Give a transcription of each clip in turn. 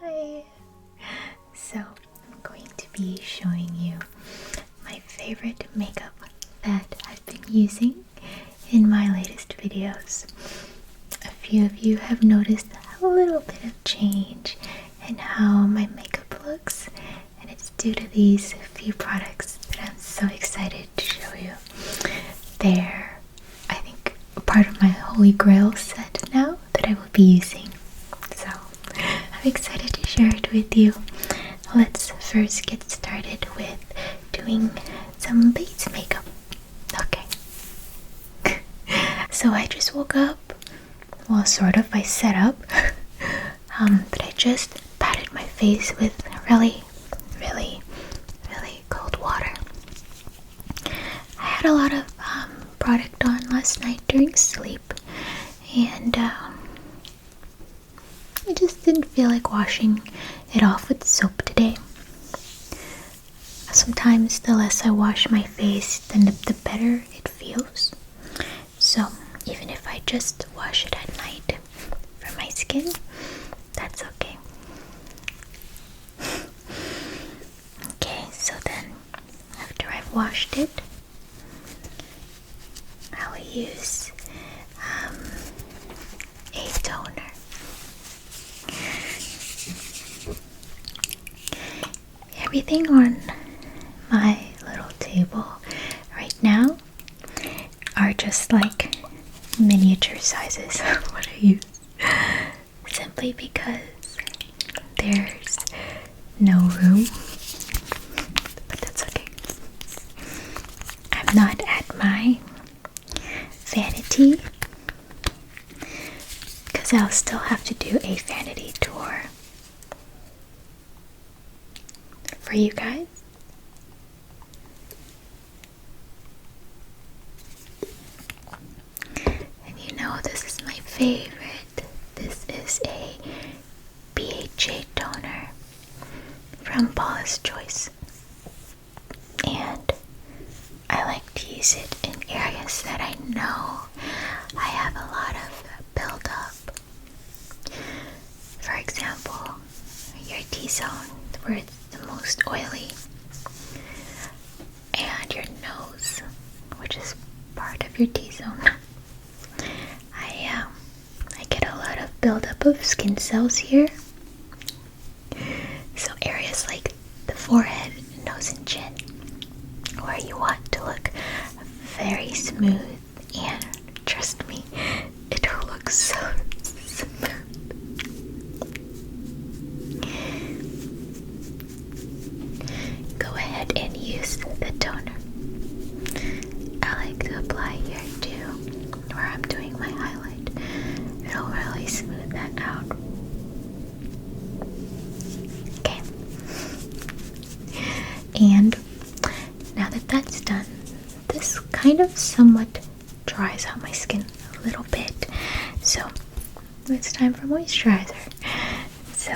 Hi! So, I'm going to be showing you my favorite makeup that I've been using in my latest videos. A few of you have noticed a little bit of change in how my makeup looks, and it's due to these few products that I'm so excited to show you. They're, I think, a part of my Holy Grail set now that I will be using. So, I'm excited to share it with you. Let's first get started with doing some base makeup. Okay. So I just woke up. Well, sort of. I set up. But I just patted my face with really cold water. I had a lot of product on last night during sleep, and I just didn't feel like washing it off with soap today. Sometimes the less I wash my face, then the better it feels. So even if I just wash it at night for my skin, that's okay. Okay, so then after I've washed it, I will use a toner. Everything on my little table right now are just like miniature sizes of what I use, simply because there's no room, but that's okay. I'm not at my vanity because I'll still have to do a vanity tour for you guys. And you know, this is my favorite. This is a BHA toner from Paula's Choice, and I like to use it in areas that I know I have a lot of buildup. For example, your T-zone, where it's the most oily, and your nose, which is part of your T-zone. I get a lot of buildup of skin cells here. So areas like the forehead, nose, and chin, where you want to look very smooth, and trust me, it will look so smooth. Go ahead and use the toner. I like to apply here too, where I'm doing my highlight. It'll really smooth that out. Okay. And now that that's done, this kind of somewhat dries out my skin a little bit. So it's time for moisturizer. So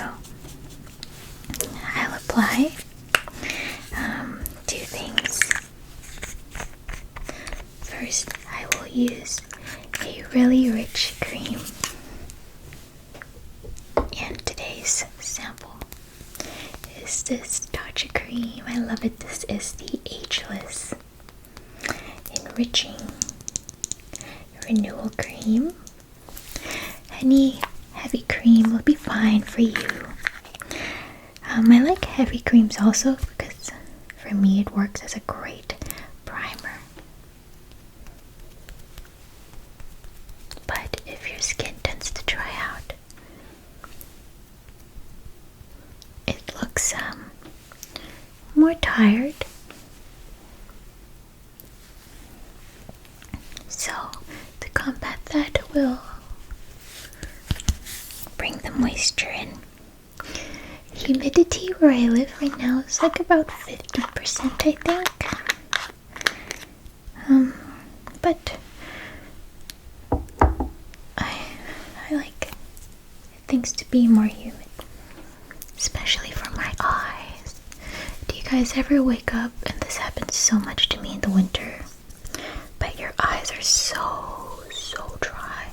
I'll apply two things. First, I will use a really rich cream. And today's sample is this Tatcha cream. I love it. This is the Ageless Enriching Renewal Cream. Any heavy cream will be fine for you. I like heavy creams also because for me it works as a great primer. But if your skin tends to dry out, it looks more tired. So to combat that, we'll bring the moisture in. Humidity where I live right now is like about 50%, I think. But I like things to be more humid, especially for my eyes. Do you guys ever wake up, and this happens so much to me in the winter, but your eyes are so dry?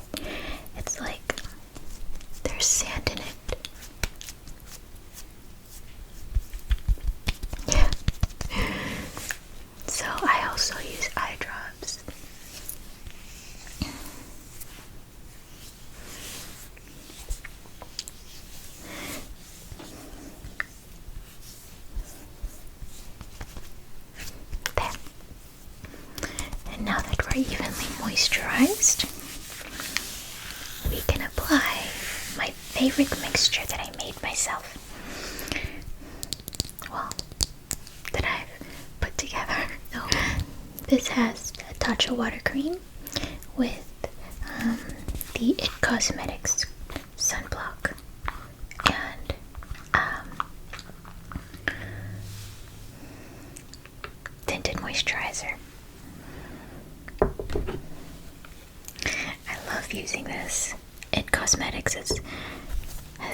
It's like there's sand in it. favorite mixture that I made myself. Well, that I've put together. So, this has a touch of water cream with the It Cosmetics sunblock and tinted moisturizer. I love using this. It Cosmetics has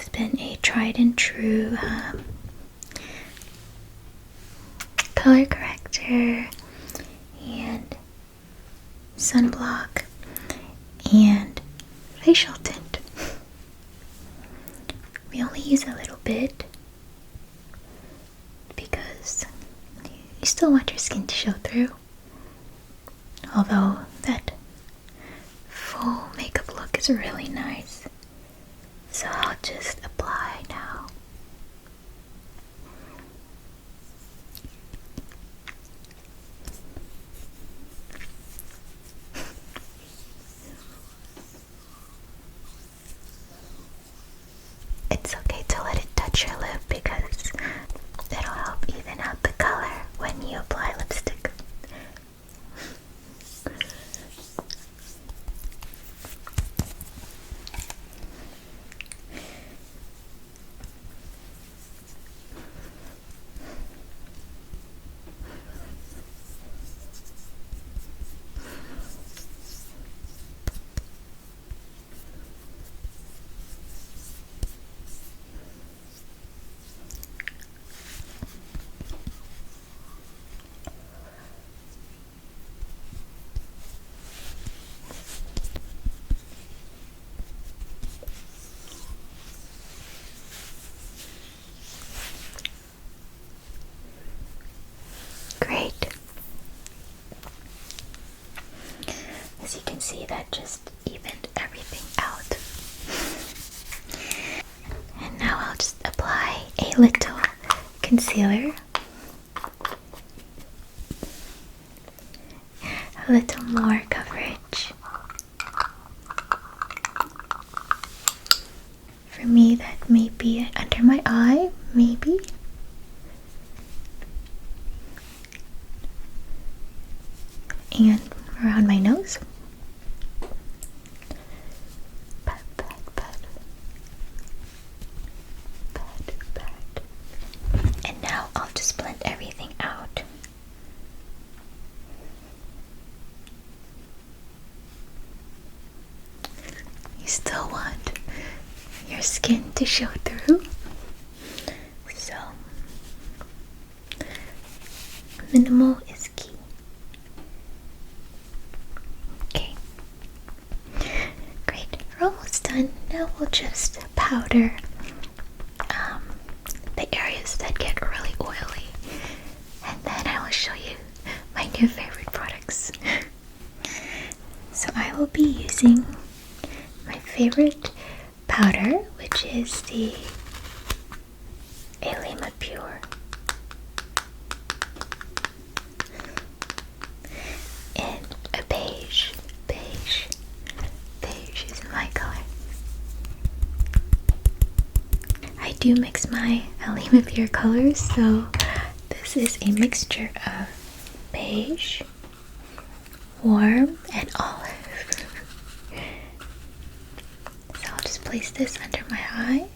been a tried and true color corrector and sunblock and facial tint. We only use a little bit because you still want your skin to show through, although that full makeup look is really nice. So I'll just apply now. It's okay to let it touch your lip because it'll help even out the color when you apply lipstick. Great. As you can see, that just evened everything out. And now I'll just apply a little concealer. A little more coverage. For me, that may be under my eye, maybe. And around my nose. Pat, pat, pat. Pat, pat. And now I'll just blend everything out. You still want your skin to show through, so minimal is key. Okay, great, we're almost done. Now we'll just powder the areas that get really oily, and then I will show you my new favorite products. So I will be using my favorite powder, which is the Elima Pure. And a beige. Beige is my color. I do mix my Elima Pure colors, so this is a mixture of beige, warm, and olive. So I'll just place this under my eye.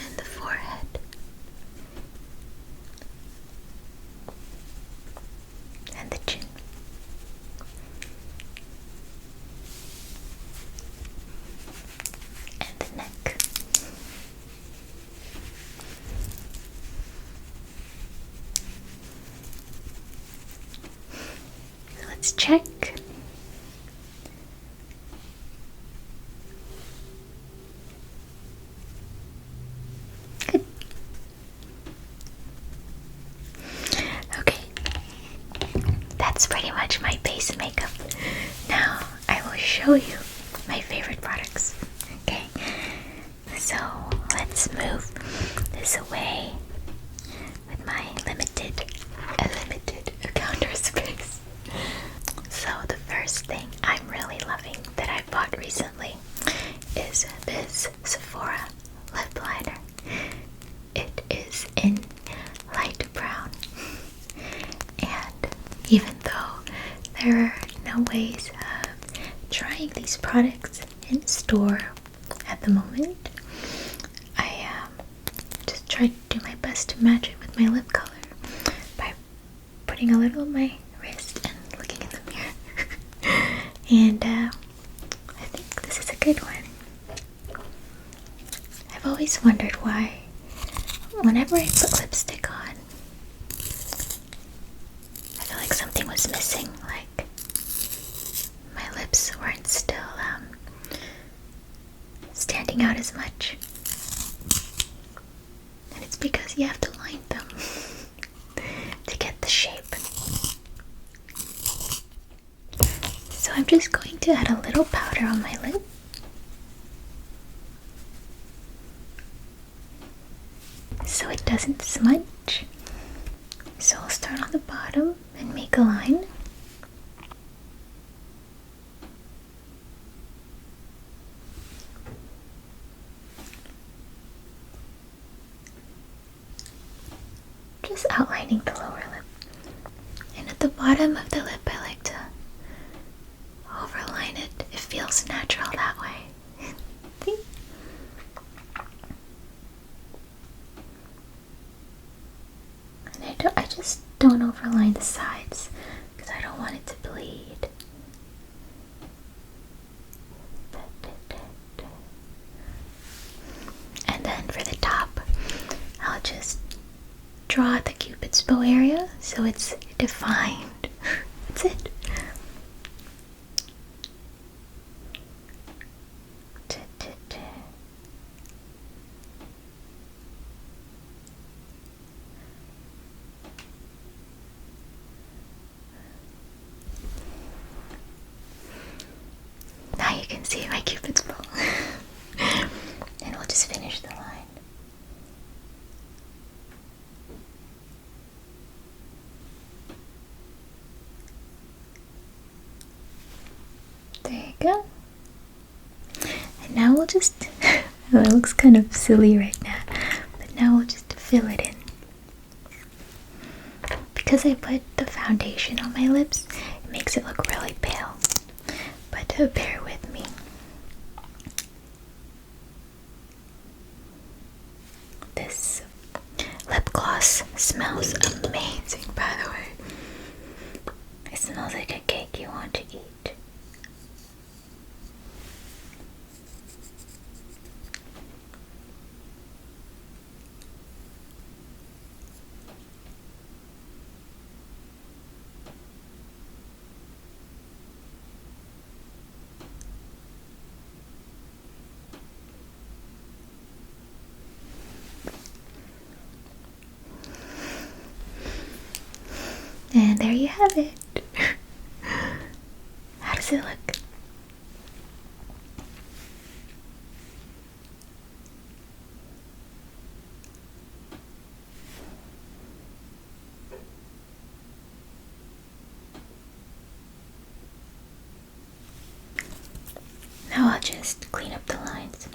And the forehead. And the chin. And the neck. So let's check. Good. Okay. That's pretty much my base makeup. Now I will show you my favorite products. Okay, so let's move this away with my limited counter space. So the even though there are no ways of trying these products in store at the moment. I just try to do my best to match it with my lip color by putting a little on my wrist and looking in the mirror. And I think this is a good one. I've always wondered why, whenever I put lipstick on, I feel like something was missing, like my lips weren't still standing out as much. And it's because you have to line them to get the shape. So I'm just going to add a little powder on my lip. So it doesn't smudge. So I'll start on the bottom and make a line. Just outlining the lower lip. And at the bottom of the lip, I like to overline it. It feels natural that way. See? And I just don't overline the sides because I don't want it to bleed. And then for the top, I'll just draw the Cupid's bow area so it's defined. That's it. Now you can see my Cupid's bow. And we'll just finish the line. There you go. And now we'll just, well, it looks kind of silly right now, but now we'll just fill it in. Because I put the foundation on my lips, it makes it look really pale. But bear with me. This lip gloss smells amazing, by the way. It smells like a cake you want to eat. And there you have it. How does it look? Now I'll just clean up the lines.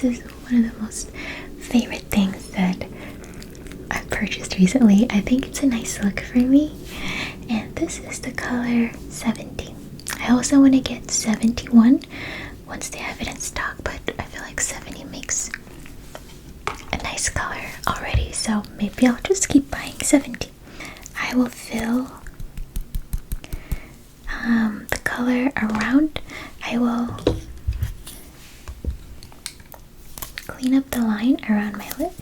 This is one of the most favorite things that I've purchased recently. I think it's a nice look for me, and this is the color 70. I also want to get 71 once they have it in stock, but I feel like 70 makes a nice color already, so maybe I'll just keep buying 70. I will fill the color around. I will clean up the line around my lip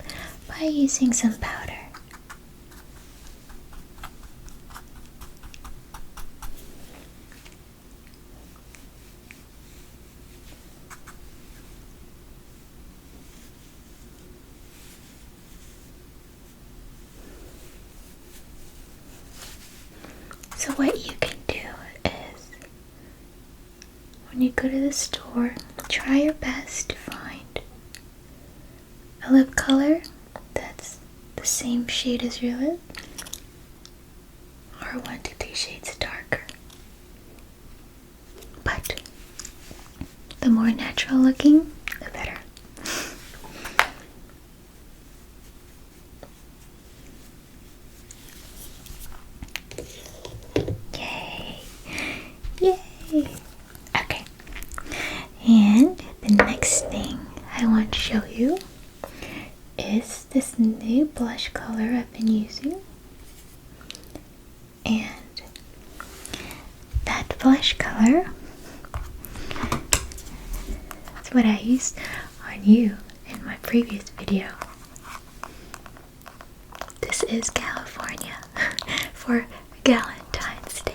by using some powder. what you can do is, when you go to the store, try your best to find a lip color that's the same shade as your lip, or 1 to 2 shades darker. But the more natural looking, the better. Yay! Yay! Okay. And the next thing I want to show you is this new blush color I've been using. And that blush color, that's what I used on you in my previous video. This is California for Valentine's Day.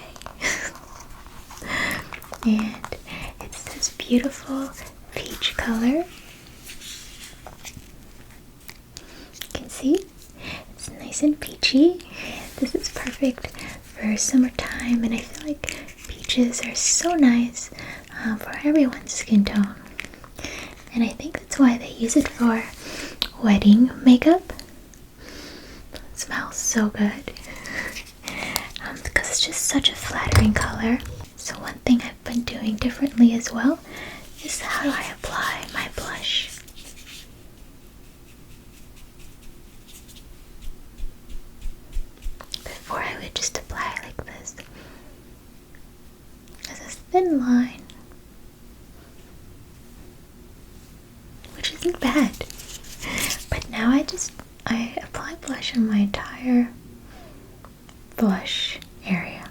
And it's this beautiful peach color. You can see it's nice and peachy. This is perfect for summertime, and I feel like peaches are so nice for everyone's skin tone. And I think that's why they use it for wedding makeup. It smells so good because it's just such a flattering color. So one thing I've been doing differently as well is how do I apply my blush. Before I would just apply it like this. There's a thin line, which isn't bad. But now I apply blush on my entire blush area.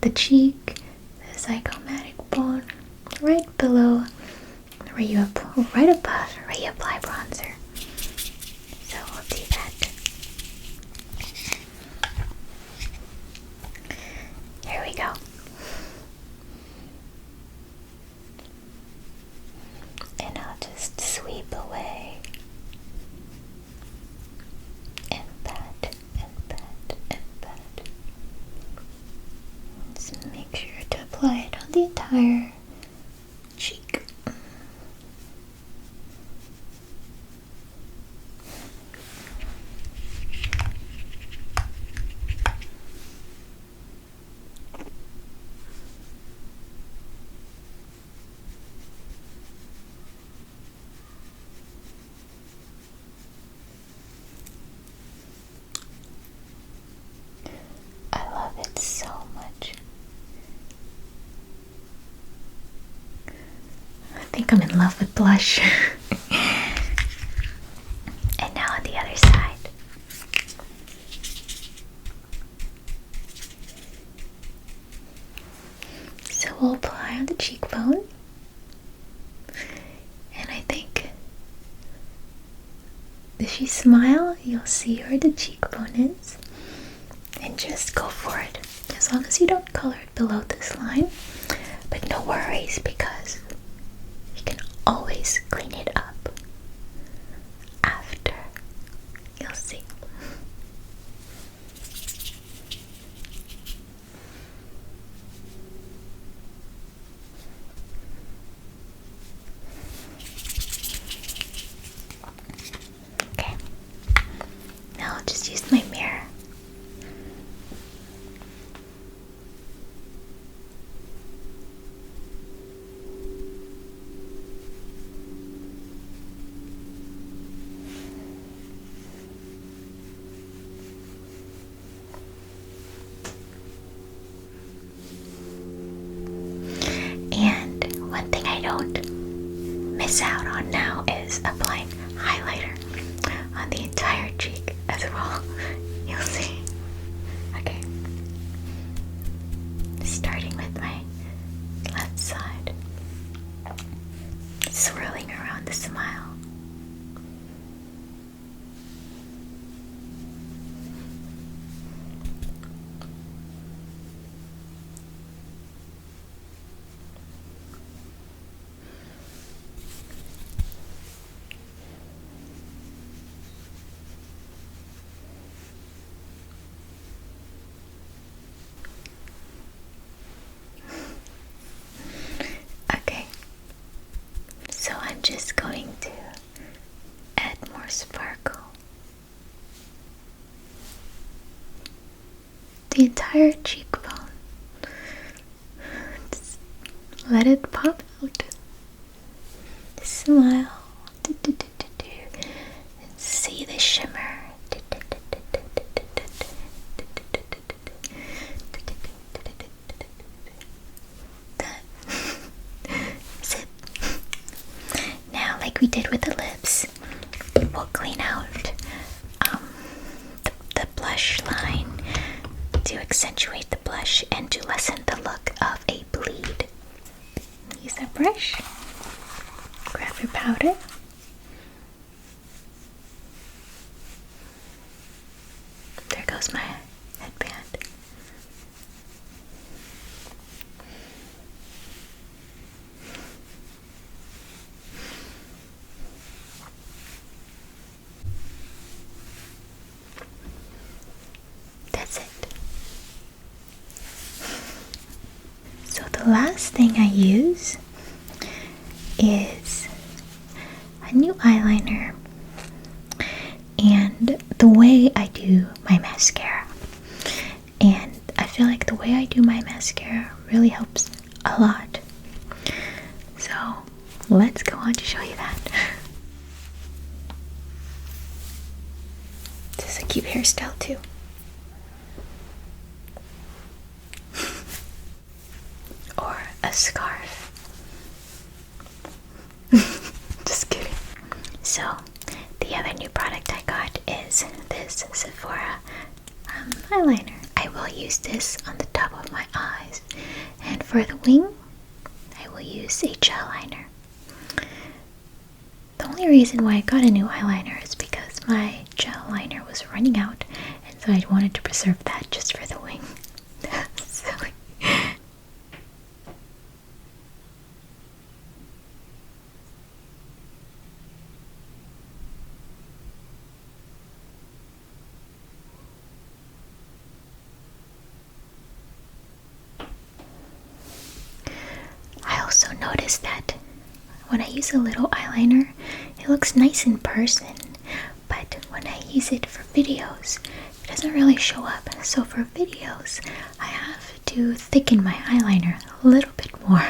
The cheek, the zygomatic bone, right below where you apply, right above where you apply bronzer. So we'll do that. Here we go. And I'll just sweep away and pat and pat and pat. Just make sure to apply it on the entire cheek. I love it so much. I think I'm in love with blush. And now on the other side. So we'll apply on the cheekbone. And I think if you smile, you'll see where the cheekbone is. And just go for it. As long as you don't color it below this line. But no worries, because you can always clean it up after. You'll see. Okay. Now I'll just use my mirror. And one thing I don't miss out on now is applying highlighter on the entire cheek as well. You'll see. Okay. Starting with my left side. Swirling around the smile. the entire cheekbone. Just let it pop out. Smile. And see the shimmer. That's it. Now, like we did with the lips, we'll clean out the blush line to accentuate the blush and to lessen the look of a bleed. Use a brush, grab your powder, there goes my headband. That's it. So the last thing I use is a new eyeliner and the way I do my mascara. And I feel like the way I do my mascara really helps a lot. So let's go on to show you that. This is a cute hairstyle too. Or a scarf. Just kidding. So, the other new product I got is this Sephora eyeliner. I will use this on the top of my eyes. And for the wing, I will use a gel liner. The only reason why I got a new eyeliner is because my gel liner was running out, and so I wanted to preserve that just for the wing. Silly. I also noticed that when I use a little eyeliner, it looks nice in person, but when I use it for videos, it doesn't really show up. So for videos, I have to thicken my eyeliner a little bit more.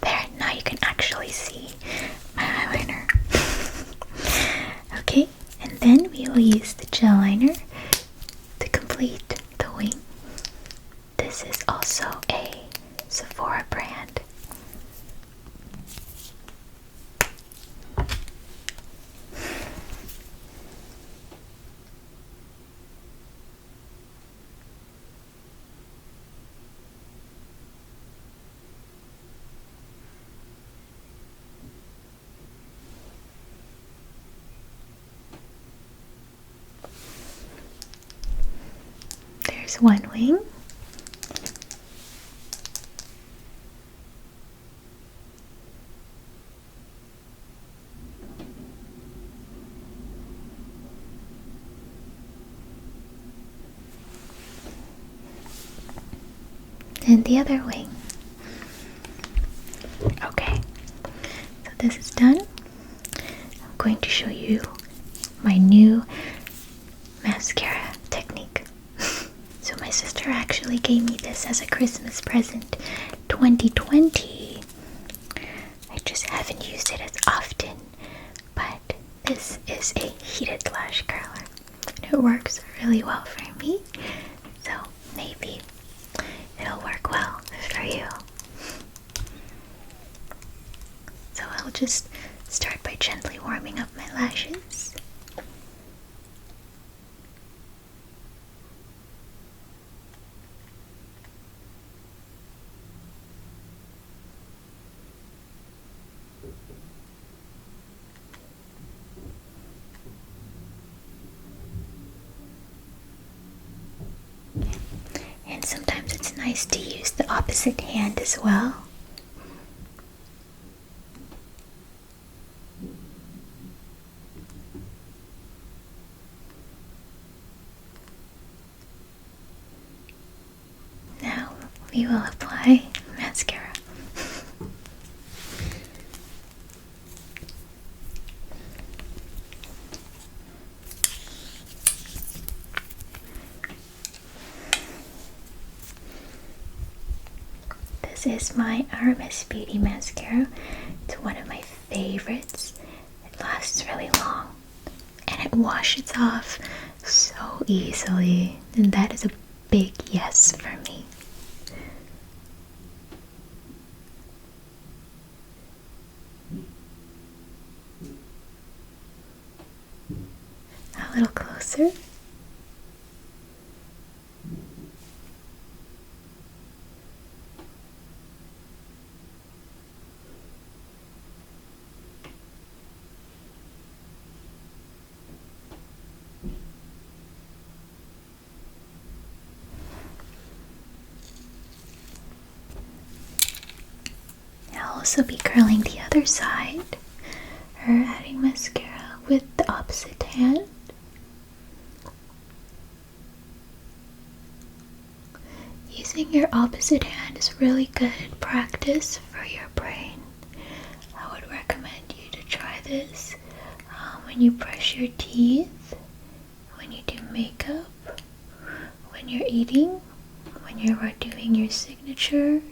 There, now you can actually see my eyeliner. Okay, and then we will use the gel liner to complete the wing. This is also a Sephora brand. There's one wing. And the other wing. Okay, so this is done. I'm going to show you my new mascara technique. So my sister actually gave me this as a Christmas present 2020. I just haven't used it as often, but this is a heated lash curler. It works really well for me, so maybe it'll work well for you. So I'll just start by gently warming up my lashes. And sometimes it's nice to use the opposite hand as well. will apply mascara. This is my Aramis Beauty mascara. It's one of my favorites. It lasts really long and it washes off so easily, and that is a big yes for me. A little closer. I'll also be curling the other side, or adding mascara with the opposite hand. Using your opposite hand is really good practice for your brain. I would recommend you to try this when you brush your teeth, when you do makeup, when you're eating, when you're doing your signature.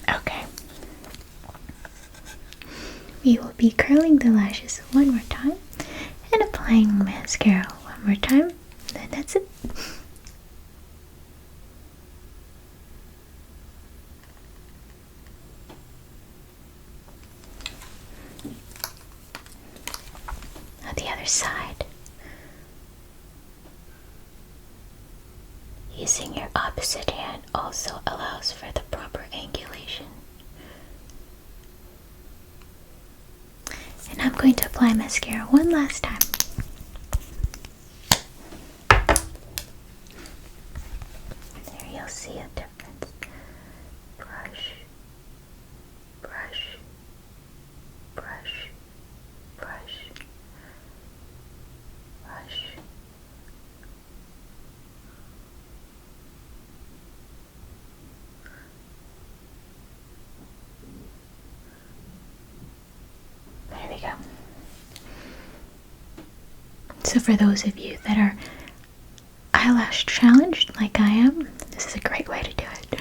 Okay. We will be curling the lashes one more time and applying mascara one more time. Then that's it. Now the other side. Using your opposite hand also allows for the proper angulation. And I'm going to apply mascara one last time. There you'll see a difference. Brush, brush, brush, brush, brush. There we go. So for those of you that are eyelash challenged like I am, this is a great way to do it.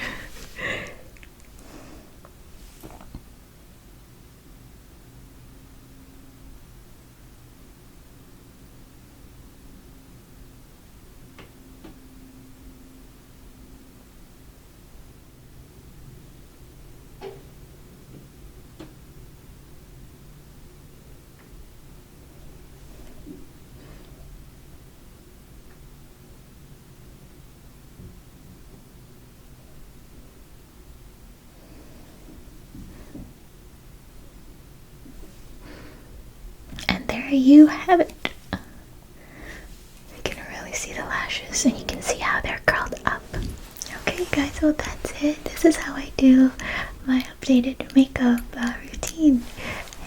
There you have it. You can really see the lashes and you can see how they're curled up. Okay guys, well that's it. This is how I do my updated makeup routine.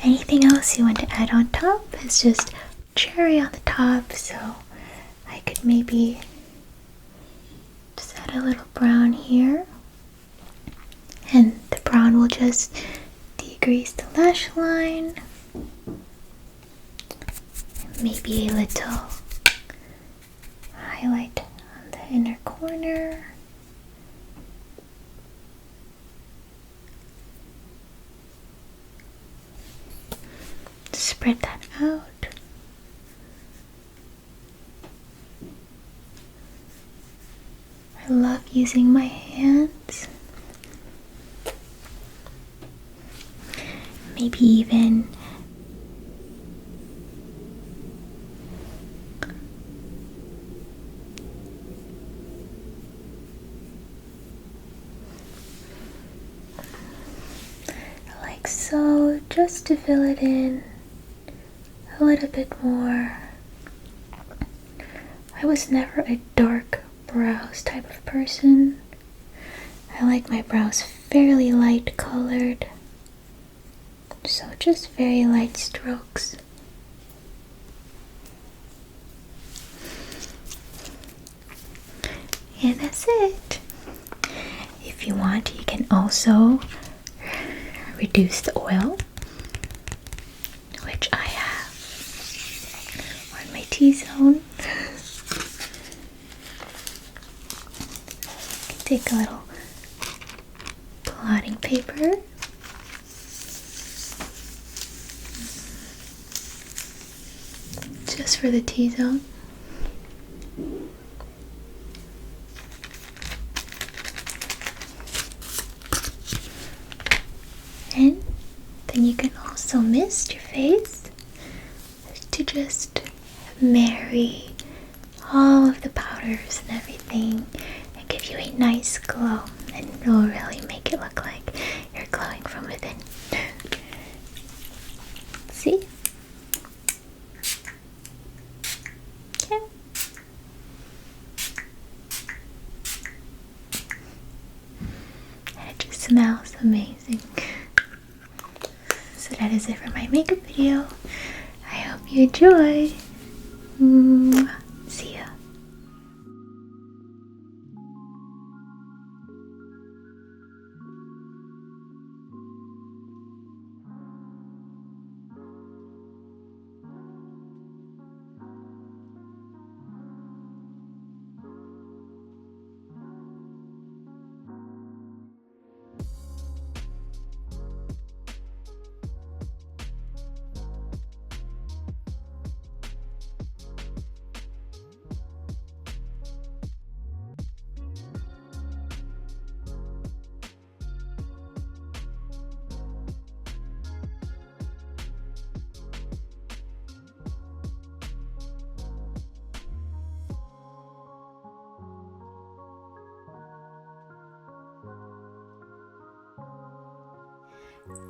Anything else you want to add on top is just cherry on the top, so I could maybe just add a little brown here, and the brown will just decrease the lash line. Maybe a little highlight on the inner corner. Spread that out. I love using my hands. Maybe even like so, just to fill it in a little bit more. I was never a dark brows type of person. I like my brows fairly light colored, so just very light strokes. And that's it. if you want, you can also reduce the oil, which I have on my T-zone. Take a little blotting paper. Just for the T-zone. And then you can also mist your face to just marry all of the powders and everything and give you a nice glow, and it'll really make it look like you're glowing from within. See? Okay. And it just smells amazing. So that is it for my makeup video. I hope you enjoy. See ya.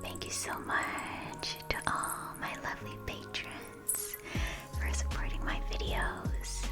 Thank you so much to all my lovely patrons for supporting my videos.